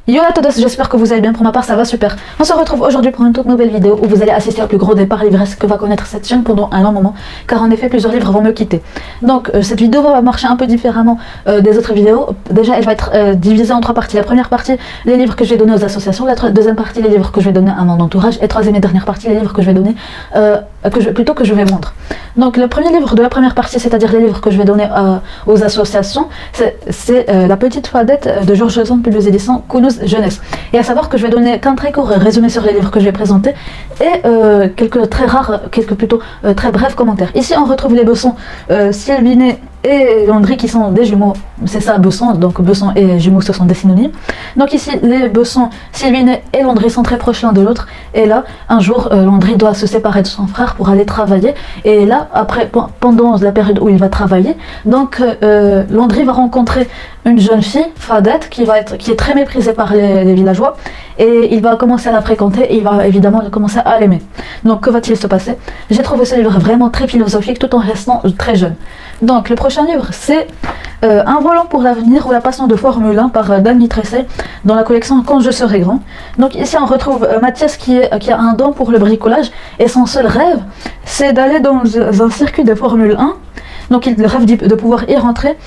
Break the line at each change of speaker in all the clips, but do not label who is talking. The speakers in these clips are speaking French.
Yo à tous, j'espère que vous allez bien. Pour ma part, ça va super. On se retrouve aujourd'hui pour une toute nouvelle vidéo où vous allez assister au plus gros départ livresque que va connaître cette chaîne pendant un long moment, car en effet plusieurs livres vont me quitter. Donc cette vidéo va marcher un peu différemment des autres vidéos. Déjà, elle va être divisée en trois parties. La première partie, les livres que je vais donner aux associations. La deuxième partie, les livres que je vais donner à mon entourage. Et troisième et dernière partie, les livres que je vais donner, que je vais vendre. Donc le premier livre de la première partie, c'est-à-dire les livres que je vais donner aux associations, c'est La Petite Fadette de Georges Sand, publié aux éditions Kounouz Jeunesse. Et à savoir que je vais donner qu'un très court résumé sur les livres que je vais présenter et quelques très rares, très brefs commentaires. Ici on retrouve les Besson, Sylvinet et Landry qui sont des jumeaux, c'est ça Besson, donc Besson et jumeaux ce sont des synonymes. Donc ici les Besson, Sylvinet et Landry sont très proches l'un de l'autre, et là un jour Landry doit se séparer de son frère pour aller travailler, et là après pendant la période où il va travailler, donc Landry va rencontrer une jeune fille, Fadette, qui est très méprisée par les villageois, et il va commencer à la fréquenter et il va évidemment commencer à l'aimer. Donc que va-t-il se passer? J'ai trouvé ce livre vraiment très philosophique tout en restant très jeune. Donc le prochain livre c'est Un volant pour l'avenir ou la passion de Formule 1 par Dan Mitressé dans la collection Quand je serai grand. Donc ici on retrouve Mathias qui a un don pour le bricolage et son seul rêve c'est d'aller dans un circuit de Formule 1. Donc il rêve de pouvoir y rentrer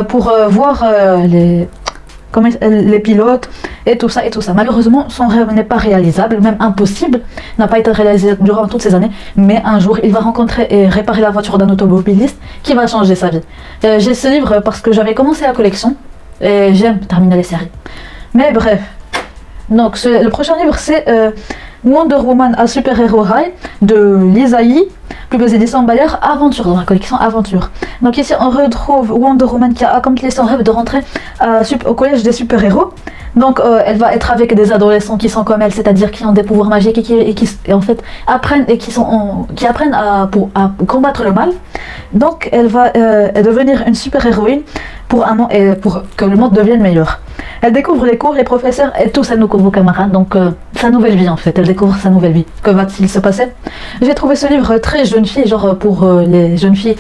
pour voir les pilotes et tout ça. Malheureusement, son rêve n'est pas réalisable, même impossible, n'a pas été réalisé durant toutes ces années, mais un jour, il va rencontrer et réparer la voiture d'un automobiliste qui va changer sa vie. J'ai ce livre parce que j'avais commencé la collection et j'aime terminer les séries. Mais bref, donc le prochain livre, c'est Wonder Woman à Super-Héros High de Lisaï, plus aux éditions Bayard, Aventure, dans la collection Aventure. Donc ici on retrouve Wonder Woman qui a accompli son rêve de rentrer au collège des super-héros. Donc elle va être avec des adolescents qui sont comme elle, c'est-à-dire qui ont des pouvoirs magiques et qui en fait apprennent à combattre le mal. Donc elle va devenir une super-héroïne pour que le monde devienne meilleur. Elle découvre les cours, les professeurs et tous ses nouveaux camarades, donc sa nouvelle vie en fait, elle découvre sa nouvelle vie. Que va-t-il se passer? J'ai trouvé ce livre très jeune fille, genre pour les jeunes filles,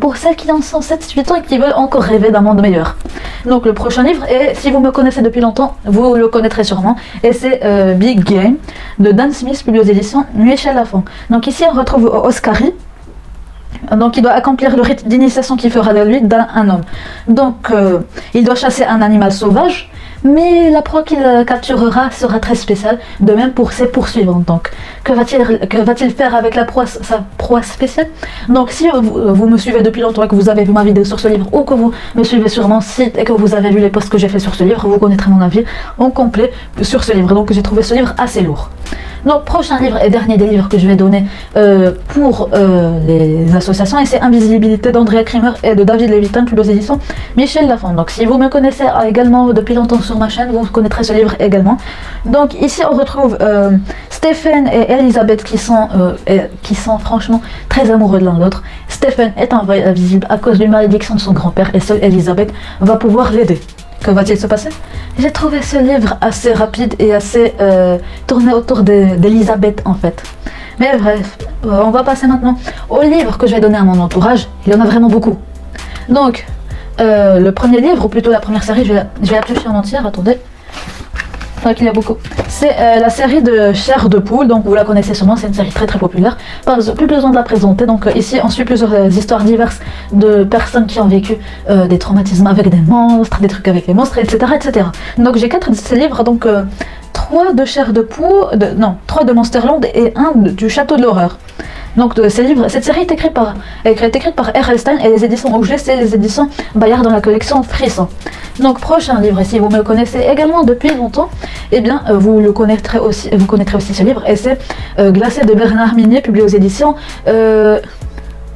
pour celles qui en sont 7-8 ans et qui veulent encore rêver d'un monde meilleur. Donc le prochain livre, et si vous me connaissez depuis longtemps, vous le connaîtrez sûrement, et c'est Big Game de Dan Smith, publié aux éditions Michel Lafon. Donc ici on retrouve Oscari. Donc il doit accomplir le rite d'initiation qui fera de lui un homme. Donc il doit chasser un animal sauvage, mais la proie qu'il capturera sera très spéciale, de même pour ses poursuivants. Donc que va-t-il faire avec sa proie spéciale? Donc si vous me suivez depuis longtemps et que vous avez vu ma vidéo sur ce livre, ou que vous me suivez sur mon site et que vous avez vu les posts que j'ai fait sur ce livre, vous connaîtrez mon avis en complet sur ce livre. Donc j'ai trouvé ce livre assez lourd. Donc prochain livre et dernier des livres que je vais donner pour les associations, et c'est Invisibilité d'Andrea Kramer et de David Levitan, plus aux éditions Michel Lafon. Donc si vous me connaissez également depuis longtemps sur ma chaîne, vous connaîtrez ce livre également. Donc ici on retrouve Stephen et Elisabeth qui sont franchement très amoureux de l'un de l'autre. Stephen est invisible à cause d'une malédiction de son grand-père et seule Elisabeth va pouvoir l'aider. Que va-t-il se passer? J'ai trouvé ce livre assez rapide et assez tourné autour d'Elisabeth en fait. Mais bref, on va passer maintenant au livre que je vais donner à mon entourage. Il y en a vraiment beaucoup. Donc, le premier livre, ou plutôt la première série, je vais l'afficher en entière, attendez. Donc il y a beaucoup. C'est la série de Chair de Poule, donc vous la connaissez sûrement, c'est une série très populaire. Plus besoin de la présenter. Donc ici on suit plusieurs histoires diverses de personnes qui ont vécu des traumatismes avec des monstres, des trucs avec les monstres, etc. Donc j'ai 4 de ces livres, donc 3 de Chair de Poule, 3 de Monsterland et 1 du Château de l'Horreur. Donc cette série est écrite par R.L. Stein, et les éditions Objet, c'est les éditions Bayard dans la collection Frisson. Donc prochain livre, et si vous me connaissez également depuis longtemps, eh bien vous connaîtrez aussi ce livre, et c'est Glacé de Bernard Minier, publié aux éditions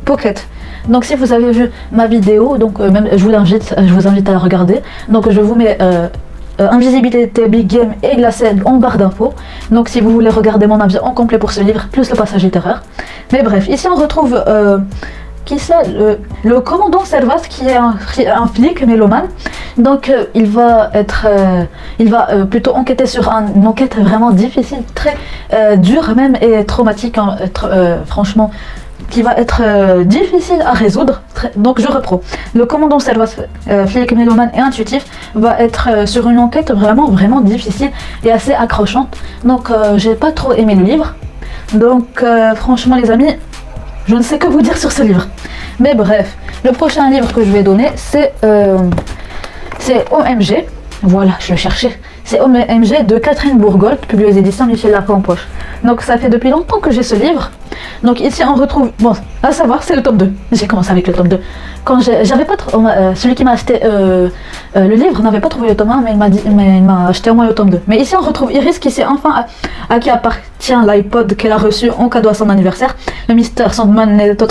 Pocket. Donc si vous avez vu ma vidéo, donc je vous invite à la regarder. Donc je vous mets Invisibilité, Big Game et Glacé en barre d'infos. Donc si vous voulez regarder mon avis en complet pour ce livre, plus le passage littéraire. Mais bref, ici on retrouve qui c'est le commandant Servas, qui est un flic mélomane. Donc il va plutôt enquêter sur une enquête vraiment difficile, très dure même et traumatique, hein, franchement, qui va être difficile à résoudre. Donc je reprends. Le commandant Servas, flic mélomane et intuitif, va être sur une enquête vraiment difficile et assez accrochante. Donc j'ai pas trop aimé le livre. Donc franchement les amis, je ne sais que vous dire sur ce livre. Mais bref, le prochain livre que je vais donner, c'est OMG. Voilà, je le cherchais. C'est OMG de Catherine Bourgault, publié aux éditions Michel Lafon-Poche. Donc ça fait depuis longtemps que j'ai ce livre. Donc ici on retrouve, bon, à savoir c'est le tome 2. J'ai commencé avec le tome 2. Quand j'avais pas celui qui m'a acheté le livre n'avait pas trouvé le tome 1, mais il m'a acheté au moins le tome 2. Mais ici on retrouve Iris qui sait enfin à qui appartient l'iPod qu'elle a reçu en cadeau à son anniversaire. Le mystérieux Sandman n'est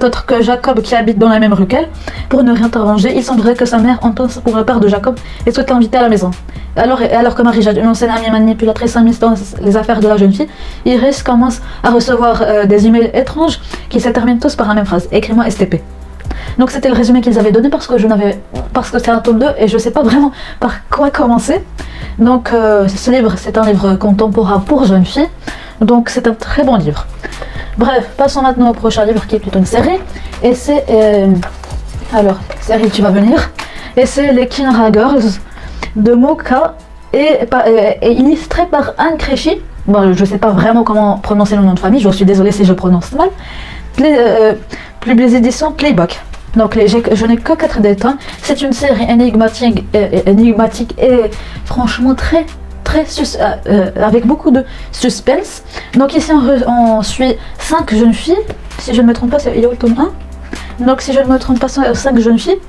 autre que Jacob qui habite dans la même rue qu'elle. Pour ne rien t'arranger, il semblerait que sa mère entend pour le père de Jacob et souhaite l'inviter à la maison. Alors que Marie-Jade, une ancienne amie manipulatrice s'immisce dans les affaires de la jeune fille, Iris commence à recevoir des emails étranges qui se terminent tous par la même phrase: écris-moi STP. Donc c'était le résumé qu'ils avaient donné parce que c'est un tome 2 et je sais pas vraiment par quoi commencer. Donc ce livre, c'est un livre contemporain pour jeunes filles, donc c'est un très bon livre. Bref, passons maintenant au prochain livre qui est plutôt une série, et c'est alors série, tu vas venir, et c'est les Kinra Girls de Mocha et illustré par Anne Créchy. Bon, je sais pas vraiment comment prononcer le nom de famille, je suis désolée si je prononce mal. Les éditions Playback. Donc je n'ai que 4 tomes. C'est une série énigmatique et franchement très avec beaucoup de suspense. Donc ici on suit 5 jeunes filles, si je ne me trompe pas, il y a le tome 1. Donc si je ne me trompe pas, 5 jeunes filles.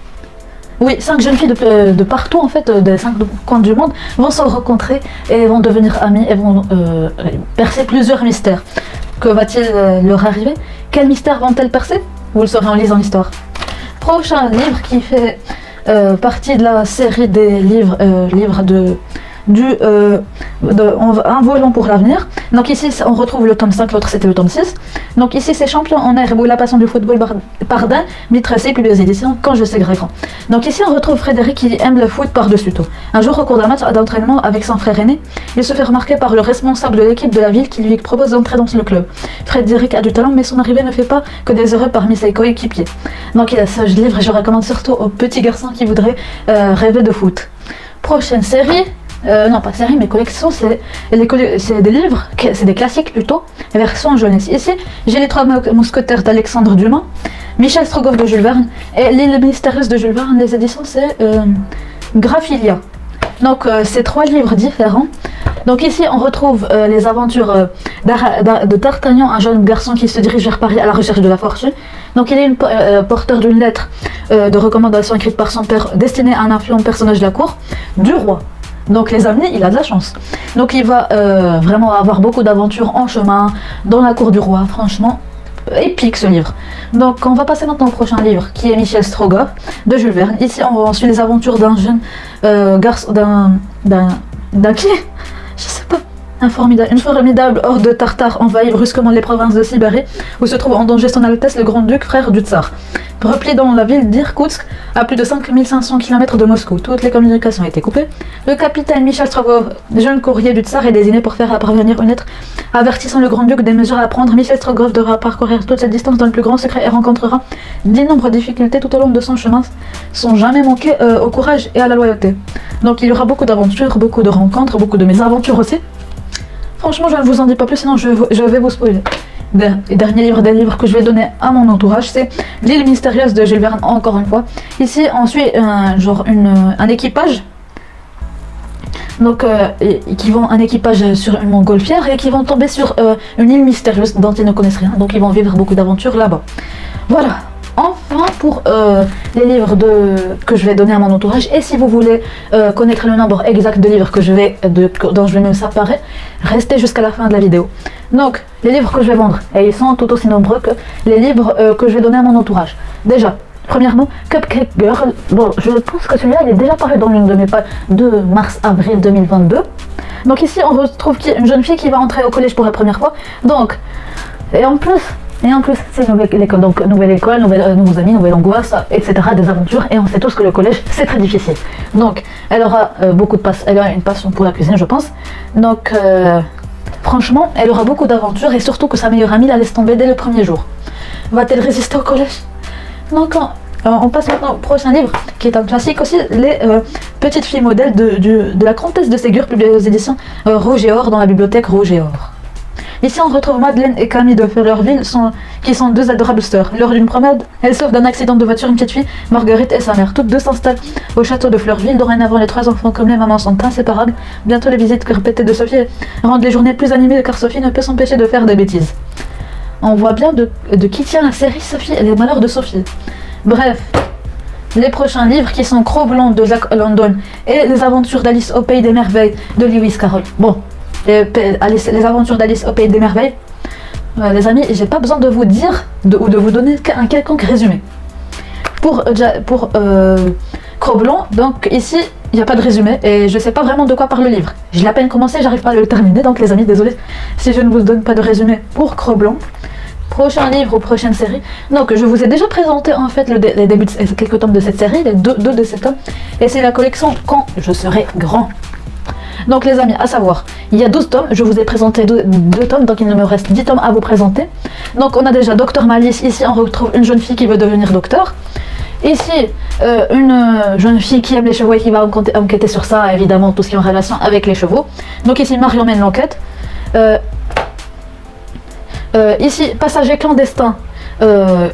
Oui, 5 jeunes filles de partout, en fait, des 5 coins du monde, vont se rencontrer et vont devenir amies et vont percer plusieurs mystères. Que va-t-il leur arriver? Quels mystères vont-elles percer? Vous le saurez en lisant l'histoire. Prochain livre qui fait partie de la série des livres Un volant pour l'avenir. Donc ici on retrouve le tome 5, l'autre c'était le tome 6. Donc ici c'est Champion en herbe ou la passion du football Pardin, Mitressé, puis les éditions Quand je sais Gréfran. Donc ici on retrouve Frédéric qui aime le foot par-dessus tout. Un jour au cours d'un match d'entraînement avec son frère aîné, il se fait remarquer par le responsable de l'équipe de la ville qui lui propose d'entrer dans le club. Frédéric a du talent mais son arrivée ne fait pas que des heureux parmi ses coéquipiers. Donc ce livre je recommande surtout aux petits garçons qui voudraient rêver de foot. Prochaine série. Non pas série mais collection, c'est des livres, c'est des classiques plutôt, version jeunesse. Ici j'ai les 3 mousquetaires d'Alexandre Dumas, Michel Strogoff de Jules Verne et L'île mystérieuse de Jules Verne. Les éditions c'est Graphilia. Donc c'est 3 livres différents. Donc ici on retrouve les aventures de D'Artagnan, un jeune garçon qui se dirige vers Paris à la recherche de la fortune. Donc il est porteur d'une lettre de recommandation écrite par son père destinée à un influent personnage de la cour du roi. Donc les amis, il a de la chance. Donc il va vraiment avoir beaucoup d'aventures en chemin, dans la cour du roi. Franchement, épique ce livre. Donc on va passer maintenant au prochain livre, qui est Michel Strogoff de Jules Verne. Ici on suit les aventures d'un jeune garçon, d'un qui, je sais pas, une formidable horde de Tartares envahit brusquement les provinces de Sibérie, où se trouve en danger son Altesse le Grand-Duc, frère du Tsar. Replié dans la ville d'Irkoutsk, à plus de 5500 km de Moscou, toutes les communications étaient coupées. Le capitaine Michel Strogoff, jeune courrier du Tsar, est désigné pour faire parvenir une lettre avertissant le Grand-Duc des mesures à prendre. Michel Strogoff devra parcourir toute cette distance dans le plus grand secret et rencontrera d'innombrables difficultés tout au long de son chemin, sans jamais manquer au courage et à la loyauté. Donc il y aura beaucoup d'aventures, beaucoup de rencontres, beaucoup de mésaventures aussi. Franchement, je ne vous en dis pas plus, sinon je vais vous spoiler. Dernier livre des livres que je vais donner à mon entourage, c'est L'île mystérieuse de Jules Verne, encore une fois. Ici, on suit un équipage. Donc, un équipage sur une montgolfière et qui vont tomber sur une île mystérieuse dont ils ne connaissent rien. Donc, ils vont vivre beaucoup d'aventures là-bas. Voilà. Enfin, pour les livres que je vais donner à mon entourage, et si vous voulez connaître le nombre exact de livres dont je vais me séparer, restez jusqu'à la fin de la vidéo. Donc, les livres que je vais vendre, et ils sont tout aussi nombreux que les livres que je vais donner à mon entourage. Déjà, premièrement, Cupcake Girl. Bon, je pense que celui-là, il est déjà paru dans l'une de mes pages de mars-avril 2022. Donc ici, on retrouve une jeune fille qui va entrer au collège pour la première fois. Donc, et en plus, Et en plus, c'est une nouvelle école, donc nouvelle école, nouveaux amis, nouvelle angoisse, etc. Des aventures. Et on sait tous que le collège, c'est très difficile. Donc, elle aura elle aura une passion pour la cuisine, je pense. Donc, franchement, elle aura beaucoup d'aventures et surtout que sa meilleure amie la laisse tomber dès le premier jour. Va-t-elle résister au collège? Donc, on passe maintenant au prochain livre, qui est un classique aussi, les petites filles modèles de la comtesse de Ségur, publié aux éditions Rouge et Or, dans la bibliothèque Rouge et Or. Ici, on retrouve Madeleine et Camille de Fleurville, qui sont deux adorables sœurs. Lors d'une promenade, elles sauvent d'un accident de voiture une petite fille, Marguerite et sa mère. Toutes deux s'installent au château de Fleurville. Dorénavant, les trois enfants comme les mamans sont inséparables. Bientôt, les visites répétées de Sophie rendent les journées plus animées, car Sophie ne peut s'empêcher de faire des bêtises. On voit bien de qui tient la série Sophie et les malheurs de Sophie. Bref, les prochains livres qui sont Cro-Blanc de Jack London et Les aventures d'Alice au pays des merveilles de Lewis Carroll. Bon, les aventures d'Alice au pays des merveilles, les amis, j'ai pas besoin de vous dire ou de vous donner un quelconque résumé. Pour Cro-Blanc, donc ici, il n'y a pas de résumé et je sais pas vraiment de quoi parle le livre. Je l'ai à peine commencé, j'arrive pas à le terminer, donc les amis, désolé si je ne vous donne pas de résumé pour Cro-Blanc. Prochain livre ou prochaine série. Donc je vous ai déjà présenté en fait les débuts de quelques tomes de cette série, les deux de ces tomes, et c'est la collection Quand je serai grand. Donc les amis, à savoir, il y a 12 tomes, je vous ai présenté deux tomes, donc il me reste 10 tomes à vous présenter. Donc on a déjà Docteur Malice, ici on retrouve une jeune fille qui veut devenir docteur. Ici, une jeune fille qui aime les chevaux et qui va enquêter sur ça, évidemment tout ce qui est en relation avec les chevaux. Donc ici Marion mène l'enquête. Ici, Passager clandestin.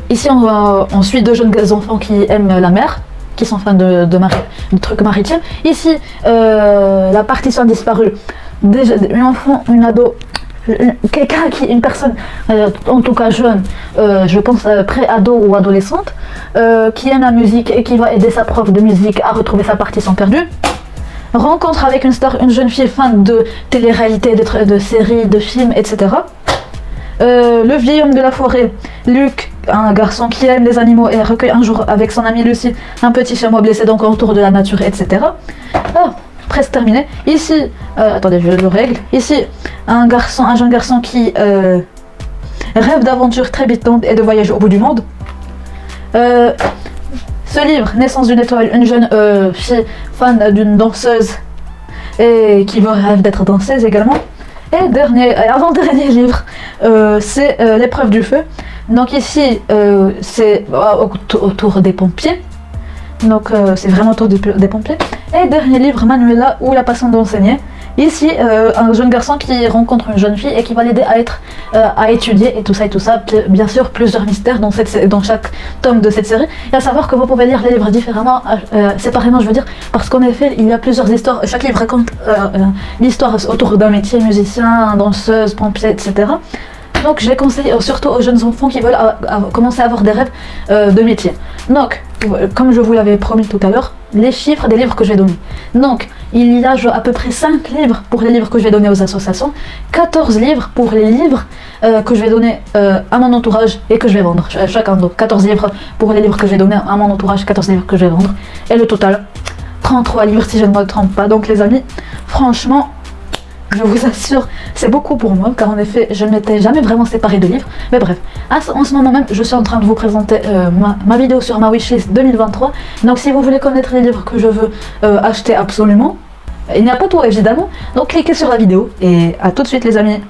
Ici, on suit deux jeunes enfants qui aiment la mer, qui sont fans de trucs maritimes. Ici, la partition disparue. Un enfant, une ado, une personne, en tout cas jeune, je pense pré-ado ou adolescente, qui aime la musique et qui va aider sa prof de musique à retrouver sa partition perdue. Rencontre avec une star, une jeune fille fan de télé-réalité, de séries, de films, etc. Le vieil homme de la forêt, Luc, un garçon qui aime les animaux et recueille un jour avec son amie Lucie un petit chameau blessé, donc autour de la nature, etc. Ah, presque terminé. Ici, attendez, je le règle. Ici, un jeune garçon qui rêve d'aventures très bitantes et de voyages au bout du monde. Ce livre, Naissance d'une étoile, une jeune fille fan d'une danseuse et qui rêve d'être danseuse également. Et avant-dernier livre, c'est L'épreuve du feu. Donc ici, c'est autour des pompiers. Donc c'est vraiment autour des pompiers. Et dernier livre, Manuela ou la passion d'enseigner. Ici, un jeune garçon qui rencontre une jeune fille et qui va l'aider à étudier et tout ça. Bien sûr, plusieurs mystères dans chaque tome de cette série. Et à savoir que vous pouvez lire les livres différemment, séparément, je veux dire, parce qu'en effet, il y a plusieurs histoires. Chaque livre raconte l'histoire autour d'un métier, musicien, danseuse, pompier, etc. Donc je les conseille surtout aux jeunes enfants qui veulent commencer à avoir des rêves de métier. Donc, comme je vous l'avais promis tout à l'heure, les chiffres des livres que je vais donner. Donc, il y a à peu près 5 livres pour les livres que je vais donner aux associations, 14 livres pour les livres que je vais donner à mon entourage et que je vais vendre. Chacun, donc 14 livres pour les livres que je vais donner à mon entourage, 14 livres que je vais vendre. Et le total, 33 livres si je ne me trompe pas. Donc les amis, franchement, je vous assure, c'est beaucoup pour moi, car en effet, je ne m'étais jamais vraiment séparée de livres. Mais bref, en ce moment même, je suis en train de vous présenter ma vidéo sur ma wishlist 2023. Donc si vous voulez connaître les livres que je veux acheter absolument, il n'y a pas tout évidemment, donc cliquez sur la vidéo et à tout de suite les amis.